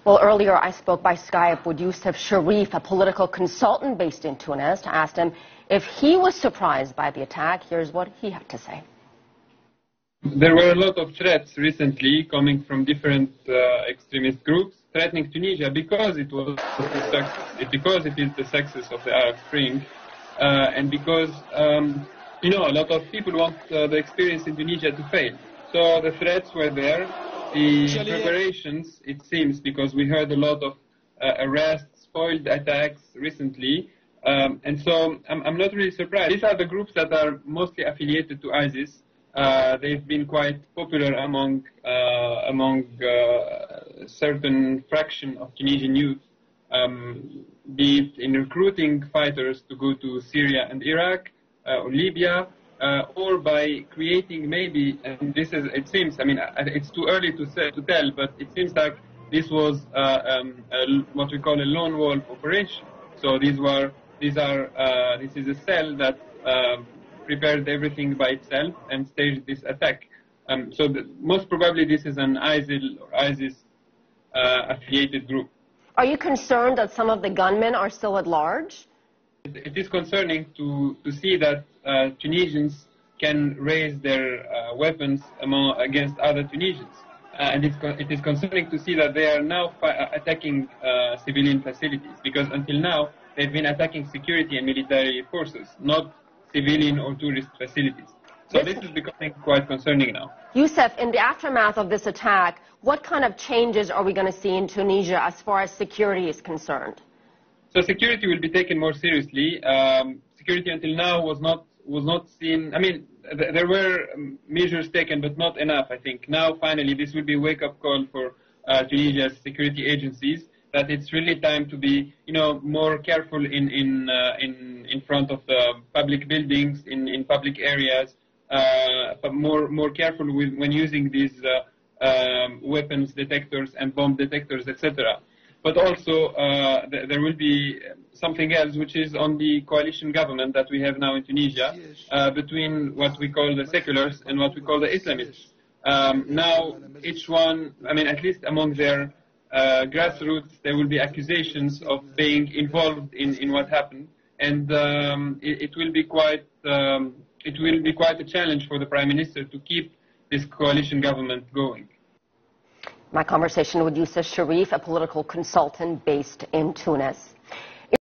Well, earlier I spoke by Skype with Youssef Sharif, a political consultant based in Tunis, to ask him if he was surprised by the attack. Here's what he had to say. There were a lot of threats recently coming from different extremist groups threatening Tunisia because it was because it is the success of the Arab Spring, and because a lot of people want the experience in Tunisia to fail. So the threats were there. The preparations, it seems, because we heard a lot of arrests, foiled attacks recently, and so I'm not really surprised. These are the groups that are mostly affiliated to ISIS. They've been quite popular among certain fraction of Tunisian youth, be it in recruiting fighters to go to Syria and Iraq or Libya, or by creating maybe, and this is, it seems, I mean, it's too early to tell, but it seems like this was what we call a lone wolf operation. So this is a cell that prepared everything by itself and staged this attack. So most probably this is an ISIL or ISIS affiliated group. Are you concerned that some of the gunmen are still at large? It is concerning to see that Tunisians can raise their weapons against other Tunisians. And it is concerning to see that they are now attacking civilian facilities, because until now they've been attacking security and military forces, not civilian or tourist facilities. So this is becoming quite concerning now. Youssef, in the aftermath of this attack, what kind of changes are we going to see in Tunisia as far as security is concerned? So security will be taken more seriously. Security until now was not seen. I mean, there were measures taken, but not enough, I think. Now, finally, this will be a wake-up call for Tunisia's security agencies, that it's really time to be, more careful in front of the public buildings, in public areas, but more careful when using these weapons detectors and bomb detectors, etc. But also, there will be something else, which is on the coalition government that we have now in Tunisia, between what we call the seculars and what we call the Islamists. Now, each one, I mean, at least among their grassroots, there will be accusations of being involved in what happened, and it will be quite a challenge for the Prime Minister to keep this coalition government going. My conversation with Youssef Sharif, a political consultant based in Tunis.